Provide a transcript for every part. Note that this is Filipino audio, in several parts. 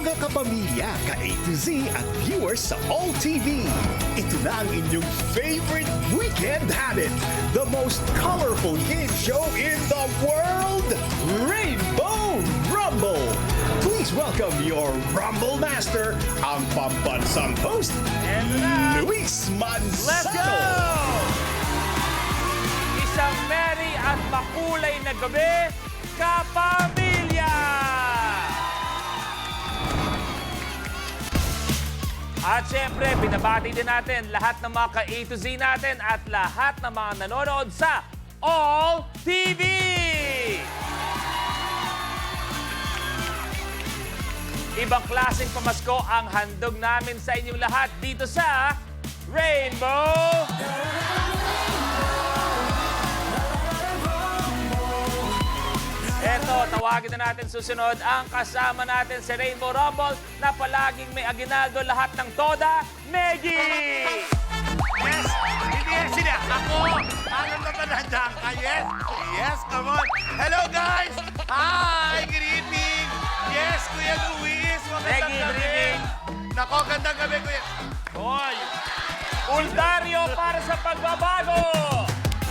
Mga kapamilya, ka-A to Z at viewers sa All TV. Ito na ang inyong favorite weekend habit. The most colorful game show in the world, Rainbow Rumble. Please welcome your Rumble Master, ang pambansang host, Luis Manzano. Let's go! Isang merry at makulay na gabi, kapamilya! At syempre, binabati din natin lahat ng mga ka-A to Z natin at lahat ng mga nanonood sa All TV! Ibang klaseng pamasko ang handog namin sa inyong lahat dito sa Rainbow! Eto, tawagin na natin susunod ang kasama natin sa Rainbow Rumble na palaging may aginaldo lahat ng toda, Meggy! Yes! Hindi yan sila. Ako! Ano na ba nandiyan ka? Yes! Yes, come on! Hello, guys! Hi! Good evening! Yes, Kuya Luis! Magandang Meggy, good gabi! evening. Nako, gandang gabi, Kuya. Hoy! Uldario para sa pagbabago!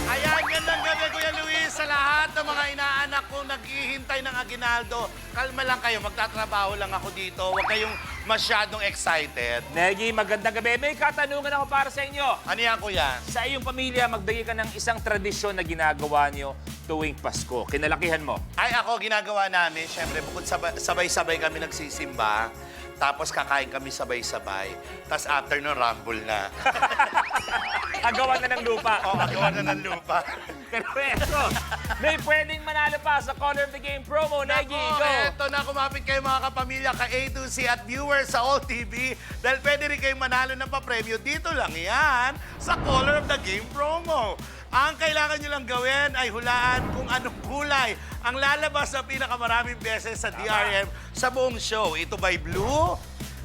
Ayan, gandang gabi, Kuya Luis. Sa lahat ng mga inaanak kong naghihintay ng aginaldo, kalma lang kayo, magtatrabaho lang ako dito. Huwag kayong masyadong excited. Meggy, magandang gabi. May katanungan ako para sa inyo. Ano yan, Kuya? Sa iyong pamilya, magbigay ka ng isang tradisyon na ginagawa niyo tuwing Pasko. Kinalakihan mo. Ay, ako, ginagawa namin, syempre, bukod sabay-sabay kami nagsisimba, tapos kakain kami sabay-sabay, tapos after nun, rumble na. Agawan na ng lupa. O, agawan na ng lupa. Pero eto, may pwedeng manalo pa sa Color of the Game promo. Meggy, go! Eto na, kumapit kayo mga kapamilya, ka-A to Z at viewers sa All TV, dahil pwede rin kayong manalo ng papremyo. Dito lang yan, sa Color of the Game promo. Ang kailangan nyo lang gawin ay hulaan kung anong kulay ang lalabas na pinakamaraming beses sa DRM sa buong show. Ito by blue,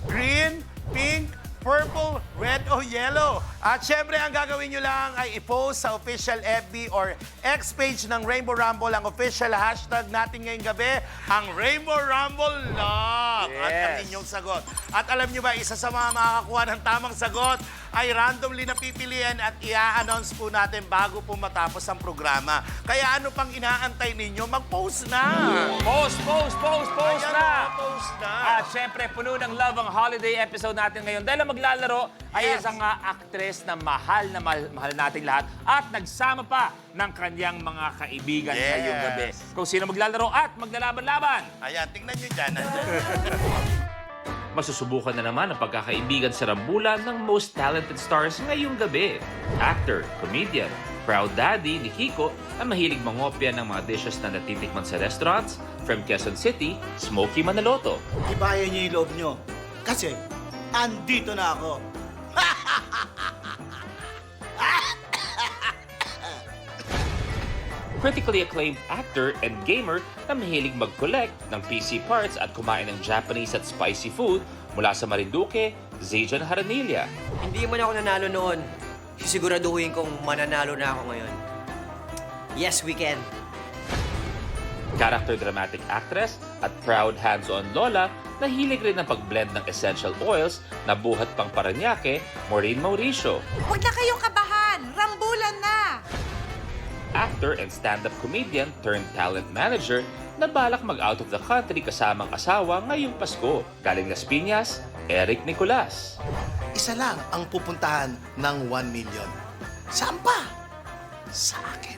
green, pink, purple, red o yellow. At syempre, ang gagawin nyo lang ay i-post sa official FB or X page ng Rainbow Rumble ang official hashtag natin ngayong gabi, ang Rainbow Rumble Lock. At ang Yes. inyong sagot. At alam nyo ba, isa sa mga makakakuha ng tamang sagot ay randomly na pipilian at i-announce po natin bago po matapos ang programa. Kaya ano pang inaantay ninyo? Mag-post na! Post Ayan, na! post na! At syempre, puno ng love ang holiday episode natin ngayon. Dahil ang maglalaro ay Yes. isang actress na mahal nating lahat at nagsama pa ng kanyang mga kaibigan Yes. ngayong gabi. Kung sino maglalaro at maglalaban-laban. Ayan, tingnan nyo dyan. Masusubukan na naman ang pagkakaibigan sa rambulan ng most talented stars ngayong gabi. Actor, comedian, proud daddy ni Kiko ang mahilig mangopya ng mga dishes na natitikman sa restaurants from Quezon City, Smokey Manaloto. Ibayan niyo yung loob niyo. Kasi, andito na ako. Critically acclaimed actor and gamer na mahilig mag-collect ng PC parts at kumain ng Japanese at spicy food mula sa Marinduque, Zajan Haranilla. Hindi man ako nanalo noon. Sisiguraduhin kong mananalo na ako ngayon. Yes, we can. Character dramatic actress at proud hands-on lola na hilig rin ng pag-blend ng essential oils na buhat pang Paranaque, Maureen Mauricio. Huwag na kayong kabahan! Rambulan na! Actor and stand-up comedian turned talent manager na balak mag-out of the country kasamang asawa ngayong Pasko. Galing Las Piñas, Eric Nicolas. Isa lang ang pupuntahan ng 1 million. Saan pa? Sa akin.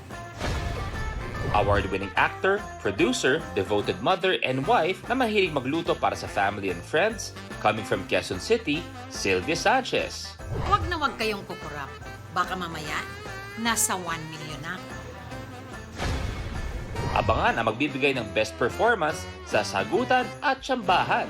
Award-winning actor, producer, devoted mother, and wife na mahilig magluto para sa family and friends, coming from Quezon City, Sylvia Sanchez. Huwag na huwag kayong kukurap. Baka mamaya, nasa 1 million na. Abangan ang magbibigay ng best performance sa sagutan at tsambahan.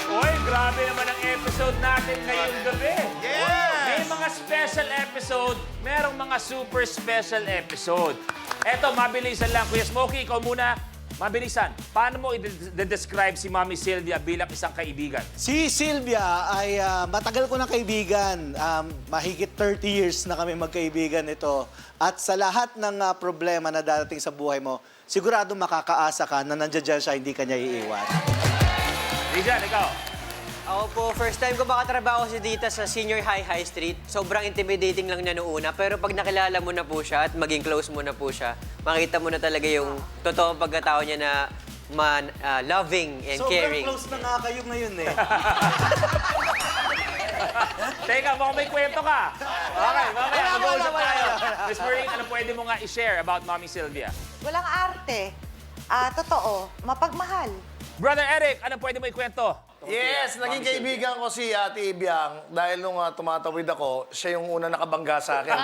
Oy, grabe naman ang episode natin ngayong gabi. Yes! May mga special episode, merong mga super special episode. Eto, mabilisan lang. Kuya Smokey, ikaw muna. Mabilisan, paano mo i-describe si Mami Sylvia bilang isang kaibigan? Si Sylvia ay matagal ko ng kaibigan. Mahigit 30 years na kami magkaibigan ito. At sa lahat ng problema na darating sa buhay mo, sigurado makakaasa ka na nandiyan dyan siya, hindi ka niya iiwan. Rijan, ikaw. Ako po, first time ko makatrabaho si Dita sa Senior High Street. Sobrang intimidating lang niya noong una. Pero pag nakilala mo na po siya at maging close mo na po siya, makita mo na talaga yung totoong pagkatao niya na loving and caring. Sobrang close na nga kayo ngayon eh. Teka, mukhang may kwento ka. Okay, mamaya mag-uusap tayo. Miss Maureen, ano pwede mo nga i-share about Mami Sylvia? Walang arte. Totoo, mapagmahal. Brother Eric, ano pwede mo ikwento? Yes, naging kaibigan ko si Ate Ibiang dahil nung tumatawid ako, siya yung una nakabangga sa akin.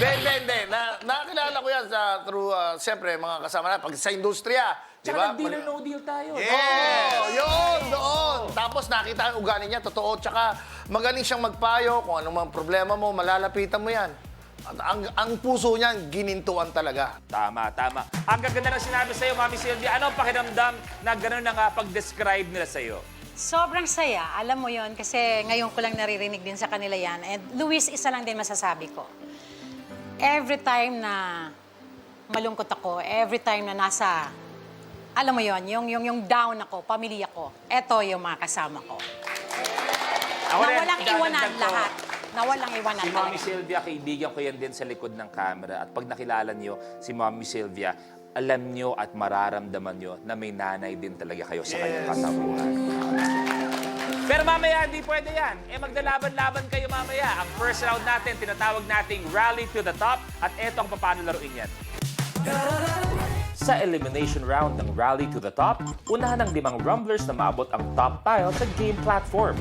Hindi. Nakakilala ko yan through, siyempre, mga kasama na, pag sa industriya. Di Tsaka ba? nag-deal or no deal tayo. Yes! Yun, doon. Tapos nakita ang ugali niya, totoo. Tsaka magaling siyang magpayo. Kung anong mga problema mo, malalapitan mo yan. Ang puso niya, ginintuan talaga. Tama. Ang gaganda ng sinabi sa'yo, Mami Sylvia, ano ang pakiramdam na gano'n na nga pag-describe nila sa'yo? Sobrang saya. Alam mo yon kasi ngayon ko lang naririnig din sa kanila yan. And Luis, isa lang din masasabi ko. Every time na malungkot ako, every time na nasa, alam mo yon yung down ako, pamilya ko, eto yung mga kasama ko. Ako Na rin, walang dadagdag iwanan ko. lahat. Na walang iwanan Si Mami talaga. Sylvia, kaibigan ko yan din sa likod ng camera. At pag nakilala niyo si Mami Sylvia, alam niyo at mararamdaman niyo na may nanay din talaga kayo sa kanyang kasabuhan. Pero mamaya, hindi pwede yan. Maglalaban-laban kayo mamaya. Ang first round natin, tinatawag nating Rally to the Top. At eto ang paano laruin yan. Sa elimination round ng Rally to the Top, unahan ng 5 rumblers na maabot ang top tile sa game platform.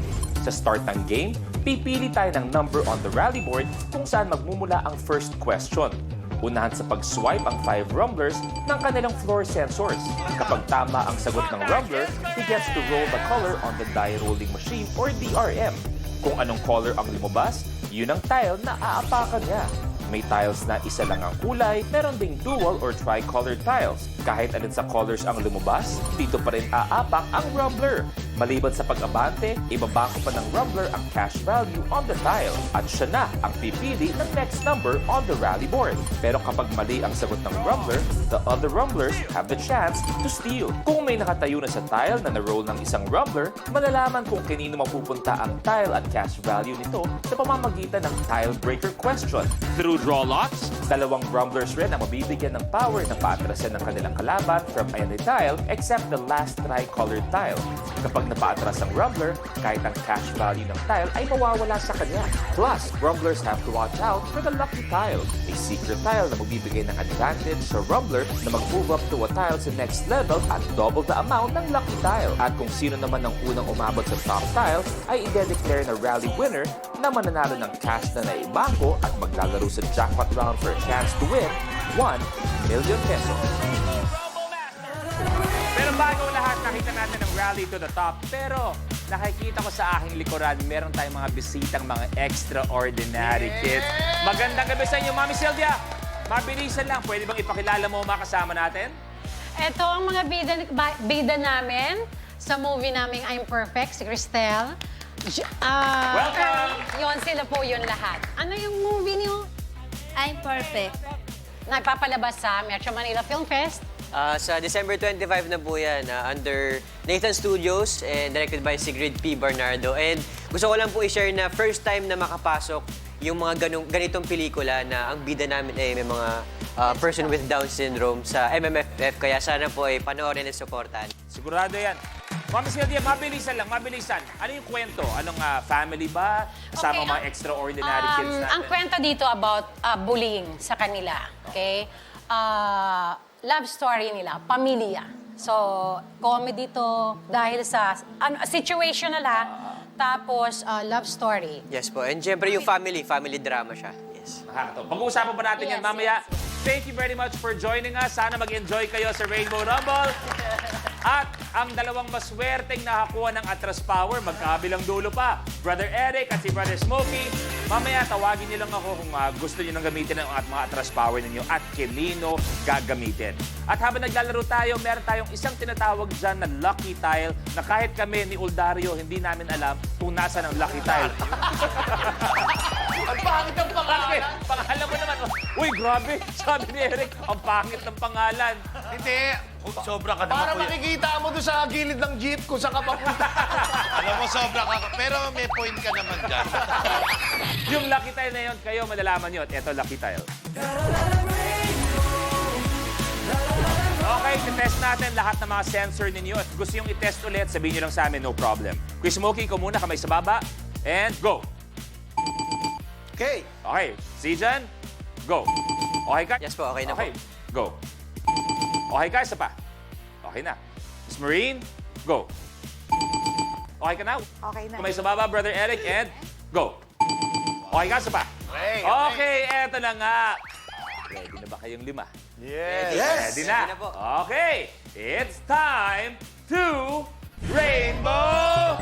Sa start ng game, pipili tayo ng number on the rally board kung saan magmumula ang first question. Unahan sa pag-swipe ang 5 rumblers ng kanilang floor sensors. Kapag tama ang sagot ng rumbler, he gets to roll the color on the die rolling machine or DRM. Kung anong color ang lumabas, yun ang tile na aapakan niya. May tiles na isa lang ang kulay, meron ding dual or tricolored tiles. Kahit alin sa colors ang lumabas, dito pa rin aapak ang rumbler. Maliban sa pag-abante, ibabako pa ng rumbler ang cash value on the tile at siya na ang pipili ng next number on the rally board. Pero kapag mali ang sagot ng rumbler, the other rumblers have the chance to steal. Kung may nakatayo na sa tile na na-roll ng isang rumbler, malalaman kung kanino mapupunta ang tile at cash value nito sa pamamagitan ng tile breaker question. Through draw lots, 2 rumblers rin ang mabibigyan ng power na paatrasan ng kanilang kalaban from any tile except the last tricolored tile. Kapag napaatras ang rumbler, kahit ang cash value ng tile ay mawawala sa kanya. Plus, rumblers have to watch out for the lucky tile, a secret tile na magbibigay ng advantage sa rumbler na mag-move up to a tile sa next level at double the amount ng lucky tile. At kung sino naman ang unang umabot sa top tile, ay i-declare na rally winner na mananalo ng cash na naibangko at maglalaro sa jackpot round for a chance to win 1 million pesos. Pero bago lahat, nakita natin ang Rally to the Top. Pero nakikita ko sa aking likuran, meron tayong mga bisitang mga extraordinary kids. Magandang gabi sa inyo, Mami Sylvia. Mabilisan lang, pwede bang ipakilala mo mga kasama natin? Ito ang mga bida namin sa movie naming I'm Perfect, si Cristel. Welcome! Yon, sila po yun lahat. Ano yung movie niyo? I'm Perfect. Nagpapalabas sa Metro Manila Film Fest. Sa December 25 na po yan, under Nathan Studios and directed by Sigrid P. Bernardo. And gusto ko lang po i-share na first time na makapasok yung mga ganitong pelikula na ang bida namin ay may mga person with Down syndrome sa MMFF. Kaya sana po ay panoorin at supportan. Sigurado yan. Mami Sylvia, mabilisan lang, mabilisan. Ano yung kwento? Anong family ba? Kasama Okay, mga extraordinary kids natin? Ang kwento dito about bullying sa kanila. Okay? Love story nila, pamilya. So, comedy to dahil sa situational tapos love story. Yes po. And syempre yung family drama siya. Yes. Nakakatawa. Pag-uusapan pa natin yan Yes, mamaya. Thank you very much for joining us. Sana mag-enjoy kayo sa Rainbow Rumble. At ang dalawang maswerteng nakakuha ng Atras Power, magkabilang dulo pa, Brother Eric at si Brother Smokey. Mamaya tawagin niyo lang ako kung gusto niyo nang gamitin ang mga Atras Power ninyo at kinino gagamitin. At habang naglalaro tayo, meron tayong isang tinatawag dyan na lucky tile na kahit kami ni Uldario, hindi namin alam kung nasa ng lucky tile. Ang pangit ng pangalan. Pangalan mo naman. Uy, grabe. Sabi ni Eric, ang pangit ng pangalan. Hindi. Sobra ka naman, Para kuya. makikita mo doon sa gilid ng jeep kung saan ka papunta. Alam mo, sobra ka. Pero may point ka naman dyan. Yung lucky tile na yun, kayo malalaman nyo. At eto, lucky tile. Okay, test natin lahat ng mga sensor ninyo. At gusto yung i-test ulit, sabihin nyo lang sa amin, no problem. Chris Smokey, ikaw muna, kamay sa baba. And go. Okay. Okay, si Jan, go. Okay ka? Yes po, okay na Okay, po. go. Okay ka, isa pa. Okay na. Miss Marine, go. Okay ka na? Okay na. Kamay sa baba, Brother Eric, and go. Okay ka, isa pa. Okay, eto na nga. Ready na ba kayong lima? Yes. Ready na? Ready na po. Okay, it's time to Rainbow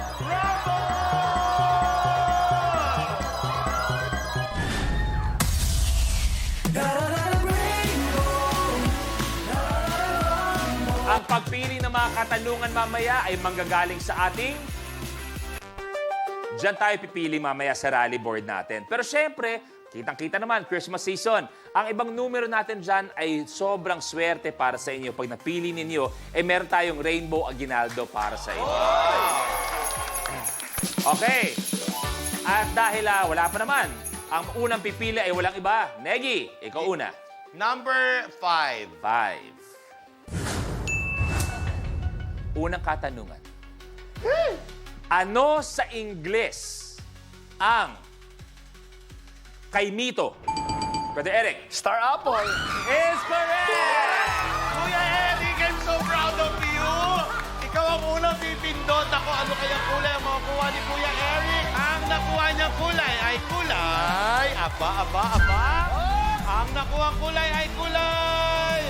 Ang pagpili ng mga katanungan mamaya ay manggagaling sa ating... Diyan tayo pipili mamaya sa rally board natin. Pero syempre, kitang-kita naman, Christmas season. Ang ibang numero natin dyan ay sobrang swerte para sa inyo. Pag napili ninyo, meron tayong Rainbow Aguinaldo para sa inyo. Okay. At dahil wala pa naman, ang unang pipili ay walang iba. Negi, ikaw una. Number 5. 5. Unang katanungan. Ano sa Ingles ang kaimito? Brother Eric. Star Apple. Is correct! Kuya Eric, I'm so proud of you. Ikaw ang unang pipindot. Ako, ano kayang kulay ang makukuha ni Kuya Eric? Ang nakuha niyang kulay ay kulay. Aba. Ang nakuha kulay ay kulay.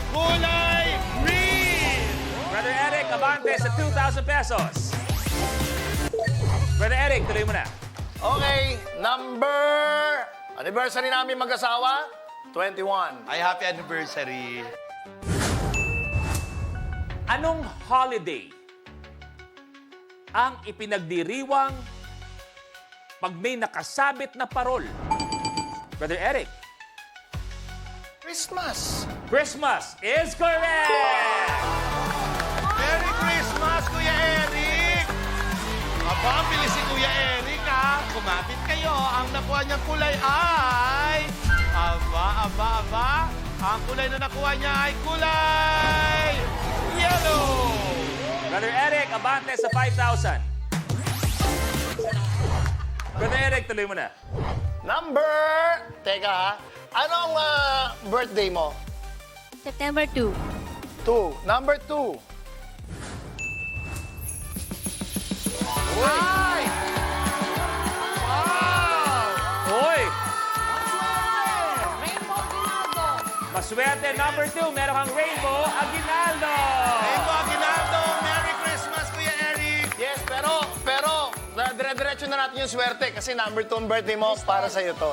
Kulay green. Brother Eric, abante sa 2,000 pesos. Brother Eric, tuloy mo na. Okay, anniversary namin mag-asawa, 21. Ay, happy anniversary. Anong holiday ang ipinagdiriwang pag may nakasabit na parol? Brother Eric. Christmas. Christmas is correct! Merry Christmas, Kuya Eric! Aba, ang bilis si Kuya Eric, ha? Kumapit kayo. Ang nakuha niyang kulay ay... Aba. Ang kulay na nakuha niya ay kulay... Yellow! Brother Eric, abante sa 5,000. Brother Eric, tuloy mo na. Teka ha, anong birthday mo? September 2. 2. Number 2. Ay! Wow! Hoy! Maswerte, number 2, meron kang Rainbow Aguinaldo! Rainbow Aguinaldo, Merry Christmas, Kuya Eric! Yes, pero dire-diretso na natin yung swerte kasi number 2 ang birthday mo, para sa'yo to.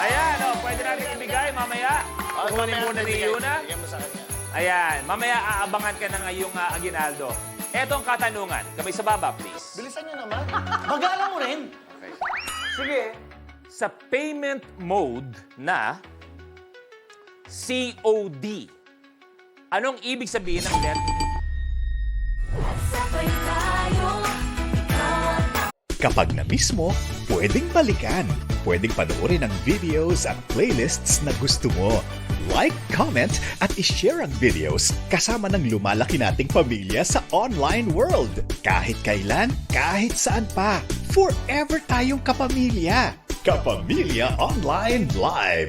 Ayan, pwede natin ibigay mamaya. Kukunin muna ni Yuna. Bigyan mo sa kanya. Ayan, mamaya aabangan ka ng ngayong Aguinaldo. Eto ang katanungan. Kamay sa baba, please. Bilisan nyo naman. Magalang mo rin. Okay. Sige. Sa payment mode na COD, anong ibig sabihin ng letter? Kapag na-miss mo, pwedeng balikan. Pwedeng panoorin ang videos at playlists na gusto mo. Like, comment, at ishare ang videos kasama ng lumalaki nating pamilya sa online world. Kahit kailan, kahit saan pa. Forever tayong kapamilya. Kapamilya Online Live.